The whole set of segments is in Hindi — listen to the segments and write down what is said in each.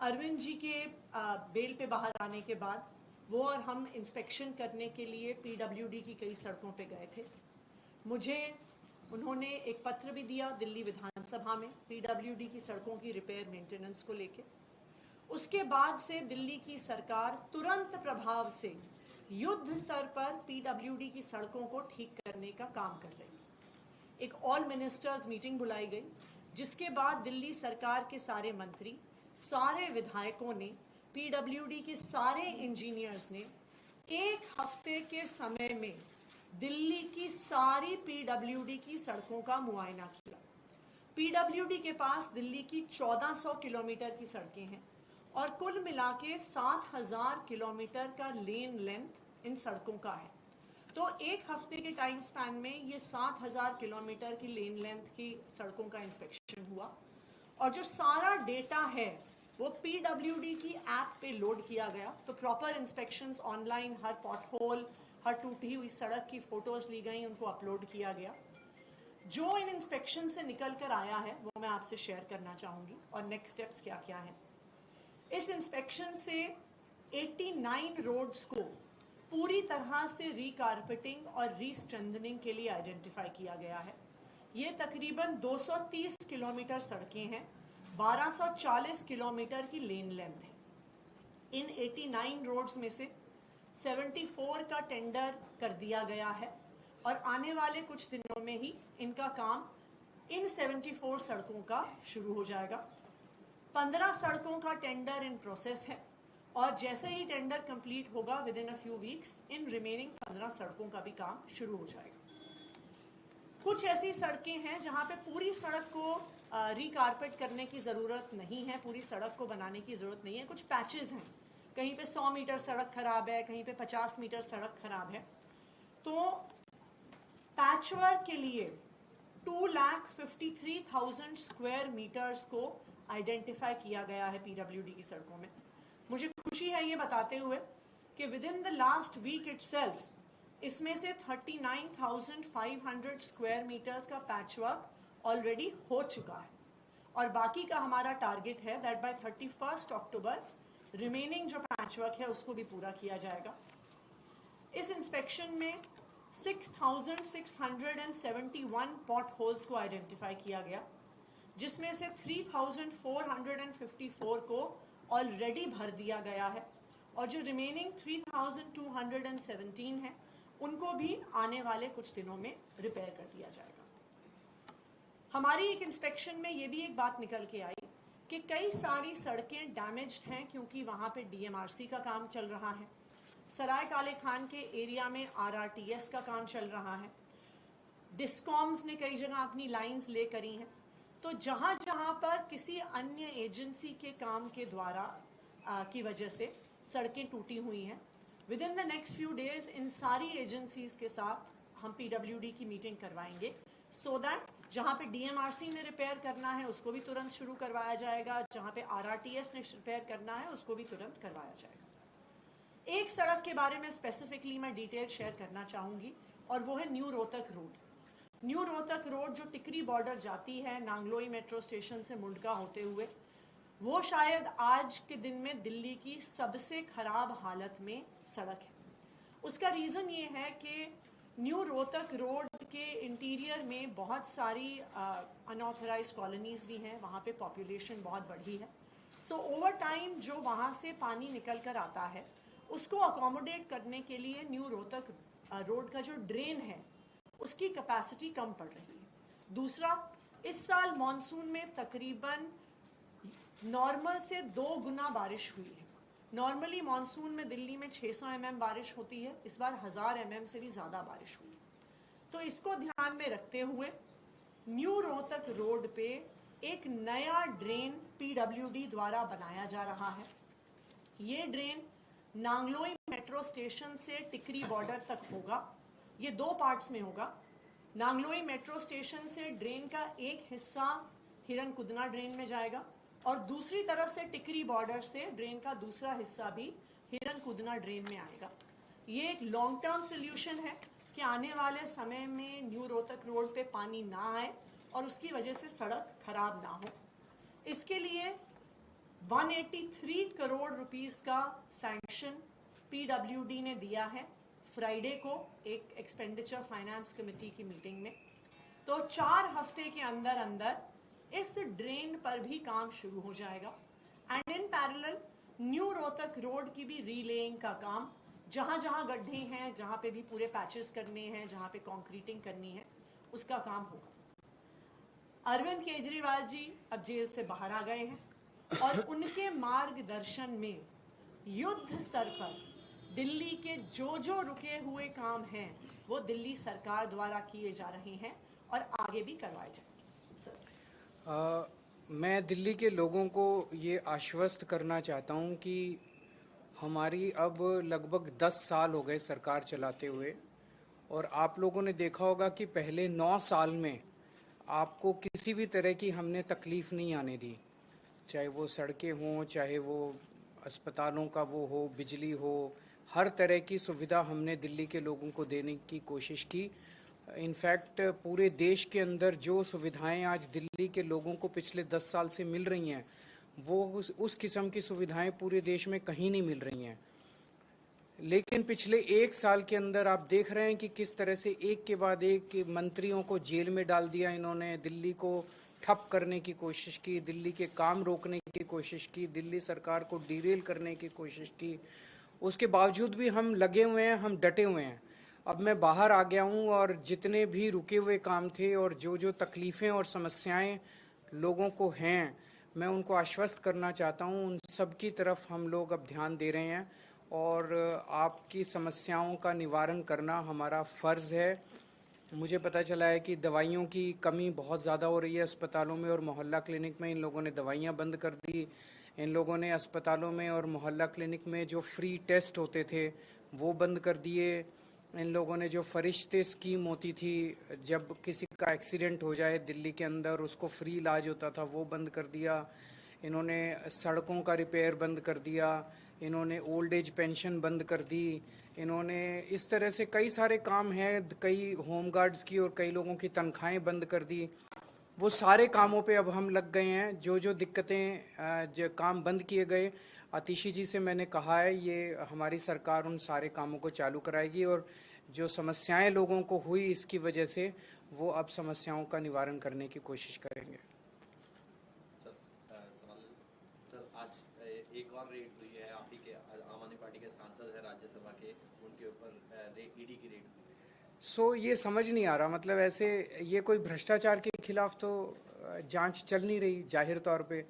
अरविंद जी के बेल पे बाहर आने के बाद वो और हम इंस्पेक्शन करने के लिए पीडब्ल्यूडी की कई सड़कों पे गए थे। मुझे उन्होंने एक पत्र भी दिया दिल्ली विधानसभा में पीडब्ल्यूडी की सड़कों की रिपेयर मेंटेनेंस को लेके। उसके बाद से दिल्ली की सरकार तुरंत प्रभाव से युद्ध स्तर पर पीडब्ल्यूडी की सड़कों को ठीक करने का काम कर रही है। एक ऑल मिनिस्टर्स मीटिंग बुलाई गई, जिसके बाद दिल्ली सरकार के सारे मंत्री, सारे विधायकों ने, पीडब्ल्यूडी के सारे इंजीनियर्स ने एक हफ्ते के समय में दिल्ली की सारी पीडब्ल्यूडी की सड़कों का मुआयना किया। पीडब्ल्यूडी के पास दिल्ली की 1400 किलोमीटर की सड़कें हैं और कुल मिला के 7000 किलोमीटर का लेन लेंथ इन सड़कों का है। तो एक हफ्ते के टाइम स्पैन में ये 7000 किलोमीटर की लेन लेंथ की सड़कों का इंस्पेक्शन हुआ और जो सारा डेटा है वो पीडब्ल्यूडी की ऐप पे लोड किया गया। तो प्रॉपर इंस्पेक्शंस ऑनलाइन, हर पॉटहोल, हर टूटी हुई सड़क की फोटोज ली गई, उनको अपलोड किया गया। जो इन इंस्पेक्शन से निकल कर आया है वो मैं आपसे शेयर करना चाहूंगी और नेक्स्ट स्टेप्स क्या क्या है। इस इंस्पेक्शन से 89 रोड्स को पूरी तरह से रीकारपेटिंग और रीस्ट्रेंथनिंग के लिए आइडेंटिफाई किया गया है। ये तकरीबन 230 किलोमीटर सड़कें हैं, 1240 किलोमीटर की लेन लेंथ है। इन 89 रोड्स में से 74 का टेंडर कर दिया गया है और आने वाले कुछ दिनों में ही इनका काम इन 74 सड़कों का शुरू हो जाएगा। 15 सड़कों का टेंडर इन प्रोसेस है और जैसे ही टेंडर कंप्लीट होगा with in a few weeks in remaining 15 सड़कों का भी काम शुरू हो जाएगा। कुछ ऐसी सड़कें हैं जहां पे पूरी सड़क को रिकारपेट करने की जरूरत नहीं है, पूरी सड़क को बनाने की जरूरत नहीं है। कुछ पैचेस हैं, कहीं पे 100 मीटर सड़क खराब है, कहीं पे 50 मीटर सड़क खराब है। तो पैचवर्क के लिए 2,53,000 स्क्वायर मीटर्स को आइडेंटिफाई किया गया है पीडब्ल्यूडी की सड़कों में। मुझे खुशी है ये बताते हुए कि within the last week itself इसमें से 39,500 स्क्वायर मीटर्स का पैचवर्क ऑलरेडी हो चुका है और बाकी का हमारा टारगेट है दैट बाय 31 अक्टूबर रिमेनिंग जो पैचवर्क है उसको भी पूरा किया जाएगा। इस इंस्पेक्शन में 6,671 पॉट होल्स को आइडेंटिफाई किया गया, जिसमें से 3,454 को ऑलरेडी भर दिया गया है और जो रिमेनिंग 3,217 है उनको भी आने वाले कुछ दिनों में रिपेयर कर दिया जाएगा। हमारी एक इंस्पेक्शन में ये भी एक बात निकल के आई कि कई सारी सड़कें डैमेज्ड हैं क्योंकि वहां पे डीएमआरसी का काम चल रहा है, सराय काले खान के एरिया में आरआरटीएस का काम चल रहा है, डिस्कॉम्स ने कई जगह अपनी लाइंस ले करी हैं। तो जहां जहां पर किसी अन्य एजेंसी के काम के द्वारा की वजह से सड़कें टूटी हुई हैं, with in the next few days in सारी एजेंसीज के साथ हम पीडब्ल्यूडी की मीटिंग करवाएंगे सो दैट जहां पे डीएमआरसी ने रिपेयर करना है उसको भी तुरंत शुरू करवाया जाएगा, जहां पे आरआरटीएस ने रिपेयर करना है उसको भी तुरंत करवाया जाएगा। एक सड़क के बारे में स्पेसिफिकली मैं डिटेल शेयर करना चाहूंगी और वो है new Rohtak road. New Rohtak road जो टिकरी बॉर्डर जाती है नांगलोई मेट्रो स्टेशन से मुंडका होते हुए, वो शायद आज के दिन में दिल्ली की सबसे खराब हालत में सड़क है। उसका रीजन ये है कि न्यू रोहतक रोड के इंटीरियर में बहुत सारी अनऑथराइज्ड कॉलोनीज भी हैं, वहाँ पे पॉपुलेशन बहुत बढ़ी है। सो ओवर टाइम जो वहाँ से पानी निकल कर आता है उसको अकोमोडेट करने के लिए न्यू रोहतक रोड का जो ड्रेन है उसकी कैपेसिटी कम पड़ रही है। दूसरा, इस साल मॉनसून में तकरीबन नॉर्मल से 2 गुना बारिश हुई है। नॉर्मली मॉनसून में दिल्ली में 600 mm बारिश होती है, इस बार 1000 mm से भी ज्यादा बारिश हुई। तो इसको ध्यान में रखते हुए न्यू रोहतक रोड पे एक नया ड्रेन पीडब्ल्यूडी द्वारा बनाया जा रहा है। ये ड्रेन नांगलोई मेट्रो स्टेशन से टिकरी बॉर्डर तक होगा। ये 2 पार्ट्स में होगा। नांगलोई मेट्रो स्टेशन से ड्रेन का एक हिस्सा हिरनकुदना ड्रेन में जाएगा और दूसरी तरफ से टिकरी बॉर्डर से ड्रेन का दूसरा हिस्सा भी हिरनकुदना ड्रेन में आएगा। ये एक लॉन्ग टर्म सोल्यूशन है कि आने वाले समय में न्यू रोहतक रोड पे पानी ना आए और उसकी वजह से सड़क खराब ना हो। इसके लिए 183 करोड़ रुपीस का सैंक्शन पीडब्ल्यूडी ने दिया है फ्राइडे को एक एक्सपेंडिचर फाइनेंस कमेटी की मीटिंग में। तो 4 हफ्ते के अंदर अंदर इस ड्रेन पर भी काम शुरू हो जाएगा। And in parallel new Rohtak road की भी रीलेइंग का काम, जहां जहां गड्ढे हैं, जहां पे भी पूरे पैचेस करने हैं, जहां पे कंक्रीटिंग करनी है, उसका काम होगा। अरविंद केजरीवाल जी अब जेल से बाहर आ गए हैं और उनके मार्गदर्शन में युद्ध स्तर पर दिल्ली के जो रुके हुए काम हैं वो दिल्ली सरकार द्वारा किए जा रहे हैं और आगे भी करवाए जाएंगे। सर, मैं दिल्ली के लोगों को ये आश्वस्त करना चाहता हूँ कि हमारी अब लगभग 10 साल हो गए सरकार चलाते हुए, और आप लोगों ने देखा होगा कि पहले 9 साल में आपको किसी भी तरह की हमने तकलीफ़ नहीं आने दी, चाहे वो सड़कें हों, चाहे वो अस्पतालों का वो हो, बिजली हो, हर तरह की सुविधा हमने दिल्ली के लोगों को देने की कोशिश की। इनफैक्ट पूरे देश के अंदर जो सुविधाएं आज दिल्ली के लोगों को पिछले 10 साल से मिल रही हैं, वो उस किस्म की सुविधाएं पूरे देश में कहीं नहीं मिल रही हैं। लेकिन पिछले 1 साल के अंदर आप देख रहे हैं कि किस तरह से एक के बाद एक मंत्रियों को जेल में डाल दिया इन्होंने, दिल्ली को ठप करने की कोशिश की, दिल्ली के काम रोकने की कोशिश की, दिल्ली सरकार को डीरेल करने की कोशिश की। उसके बावजूद भी हम लगे हुए हैं, हम डटे हुए हैं। अब मैं बाहर आ गया हूं और जितने भी रुके हुए काम थे और जो तकलीफ़ें और समस्याएं लोगों को हैं, मैं उनको आश्वस्त करना चाहता हूं। उन सब की तरफ हम लोग अब ध्यान दे रहे हैं और आपकी समस्याओं का निवारण करना हमारा फ़र्ज़ है। मुझे पता चला है कि दवाइयों की कमी बहुत ज़्यादा हो रही है अस्पतालों में और मोहल्ला क्लिनिक में। इन लोगों ने दवाइयाँ बंद कर दी। इन लोगों ने अस्पतालों में और मोहल्ला क्लिनिक में जो फ्री टेस्ट होते थे वो बंद कर दिए। इन लोगों ने जो फरिश्ते स्कीम होती थी, जब किसी का एक्सीडेंट हो जाए दिल्ली के अंदर उसको फ्री इलाज होता था, वो बंद कर दिया। इन्होंने सड़कों का रिपेयर बंद कर दिया। इन्होंने ओल्ड एज पेंशन बंद कर दी। इन्होंने इस तरह से कई सारे काम हैं, कई होम गार्ड्स की और कई लोगों की तनख्वाहें बंद कर दी। वो सारे कामों पे अब हम लग गए हैं। जो दिक्कतें जो काम बंद किए गए, आतिशी जी से मैंने कहा है ये हमारी सरकार उन सारे कामों को चालू कराएगी और जो समस्याएं लोगों को हुई इसकी वजह से वो अब समस्याओं का निवारण करने की कोशिश करेंगे। सर, आज एक और रेड हुई है, आप ही के आम आदमी पार्टी के सांसद है राज्यसभा के, उनके ऊपर ईडी की रेड हुई है। ये समझ नहीं आ रहा, मतलब ऐसे ये कोई भ्रष्टाचार के खिलाफ तो जांच चल नहीं रही। जाहिर तौर पे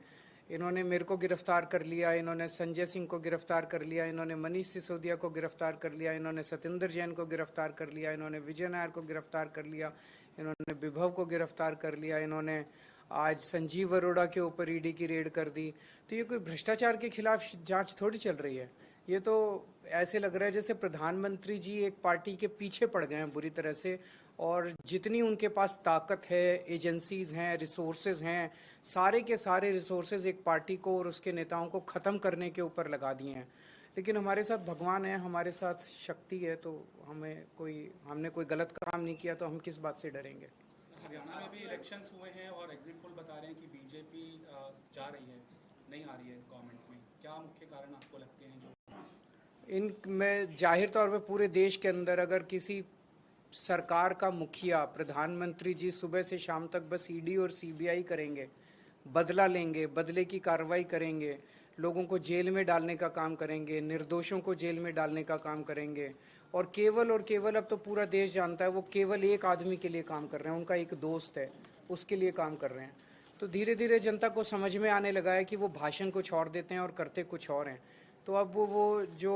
इन्होंने मेरे को गिरफ्तार कर लिया, इन्होंने संजय सिंह को गिरफ्तार कर लिया, इन्होंने मनीष सिसोदिया को गिरफ्तार कर लिया, इन्होंने सत्येंद्र जैन को गिरफ्तार कर लिया, इन्होंने विजय नायर को गिरफ्तार कर लिया, इन्होंने विभव को गिरफ्तार कर लिया, इन्होंने आज संजीव अरोड़ा के ऊपर ईडी की रेड कर दी। तो ये कोई भ्रष्टाचार के खिलाफ जांच थोड़ी चल रही है। ये तो ऐसे लग रहा है जैसे प्रधानमंत्री जी एक पार्टी के पीछे पड़ गए हैं बुरी तरह से, और जितनी उनके पास ताकत है, एजेंसीज हैं, रिसोर्सेज हैं, सारे के सारे रिसोर्सेज एक पार्टी को और उसके नेताओं को ख़त्म करने के ऊपर लगा दिए हैं। लेकिन हमारे साथ भगवान है, हमारे साथ शक्ति है, तो हमने कोई गलत काम नहीं किया तो हम किस बात से डरेंगे। हरियाणा में भी इलेक्शंस हुए हैं और एग्जिट पोल बता रहे हैं कि बीजेपी जा रही है, नहीं आ रही है गवर्नमेंट में। क्या मुख्य कारण आपको लगते हैं? इनमें जाहिर तौर पे पूरे देश के अंदर अगर किसी सरकार का मुखिया, प्रधानमंत्री जी सुबह से शाम तक बस ईडी और सीबीआई करेंगे, बदला लेंगे, बदले की कार्रवाई करेंगे, लोगों को जेल में डालने का काम करेंगे, निर्दोषों को जेल में डालने का काम करेंगे, और केवल अब तो पूरा देश जानता है वो केवल एक आदमी के लिए काम कर रहे हैं, उनका एक दोस्त है, उसके लिए काम कर रहे हैं। तो धीरे धीरे जनता को समझ में आने लगा है कि वो भाषण कुछ और देते हैं और करते कुछ और हैं। तो अब वो जो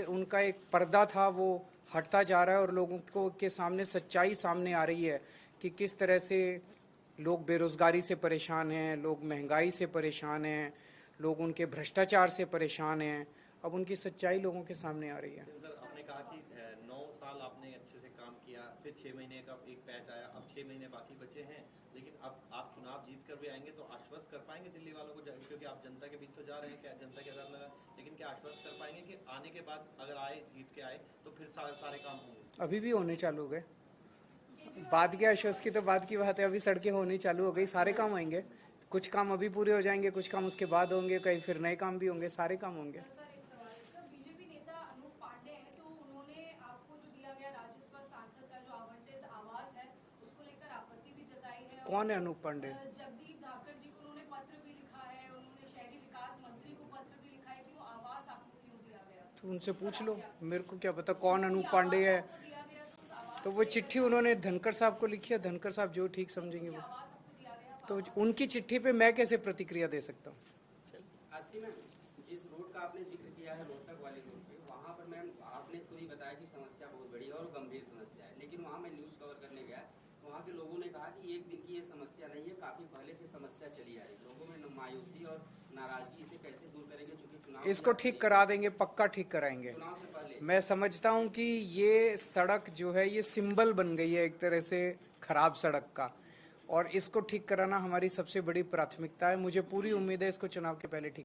उनका एक पर्दा था वो हटता जा रहा है और लोगों को के सामने सच्चाई सामने आ रही है कि किस तरह से लोग बेरोज़गारी से परेशान हैं, लोग महंगाई से परेशान हैं, लोग उनके भ्रष्टाचार से परेशान हैं। अब उनकी सच्चाई लोगों के सामने आ रही है। सर, आपने कहा कि 9 साल आपने अच्छे से काम किया, फिर 6 महीने का एक पैच आया, अब 6 महीने बाकी बचे हैं, लेकिन अब आप चुनाव जीत कर भी आएंगे तो आश्वस्त कर पाएंगे दिल्ली वालों को, क्योंकि आप जनता के बीच तो जा रहे हैं, क्या जनता के आधार लगा, लेकिन क्या आश्वस्त कर पाएंगे कि आने के बाद अगर आए, जीत के आए तो फिर सारे काम होंगे? अभी भी होने चालू हो गए। बात क्या आश्वस्त की, तो बात की बात है, अभी सड़कें होनी चालू हो गई, सारे काम आएंगे। कुछ काम अभी पूरे हो जाएंगे, कुछ काम उसके बाद होंगे, कहीं फिर नए काम भी होंगे, सारे काम होंगे। सर एक सवाल है सर, बीजेपी नेता अनूप पांडे हैं, तो उन्होंने आपको जो दिया गया राज्यसभा सांसद का जो आवंटित आवास है उसको लेकर आपत्ति भी जताई है। कौन है अनूप पांडे? जगदीप धाकड़ जी को उन्होंने पत्र भी लिखा है, उन्होंने शहरी विकास मंत्री को पत्र भी लिखा है कि वो आवास आपको क्यों दिया गया। तो उनसे पूछ लो, मेरे को क्या पता कौन अनूप पांडे है। आपको दिया गया तो उस आवास तो वो चिट्ठी उन्होंने धनखड़ साहब को लिखी है, धनखड़ साहब जो ठीक समझेंगे वो। आवास आपको दिया गया। तो उनकी चिट्ठी पे मैं कैसे प्रतिक्रिया दे सकता हूँ? आरसी मैम, जिस रोड का आपने जिक्र किया है रोहतक वाले रोड पे, वहाँ पर मैम आपने खुद ही बताया कि समस्या बहुत बड़ी है और गंभीर समस्या है, लेकिन वहाँ मैं न्यूज़ कवर करने गया तो वहाँ के लोगों ने कहा कि एक दिन की ये समस्या नहीं है, काफ़ी पहले से समस्या चली आ रही। लोगों में मायूसी और नाराजगी, इसे कैसे दूर करेंगे? चूँकि चुनाव इसको ठीक करा देंगे, पक्का ठीक कराएंगे। चुनाव से पहले मैं समझता हूँ कि ये सड़क जो है ये सिंबल बन गई है एक तरह से खराब सड़क का, और इसको ठीक कराना हमारी सबसे बड़ी प्राथमिकता है। मुझे पूरी उम्मीद है इसको चुनाव के पहले ठीक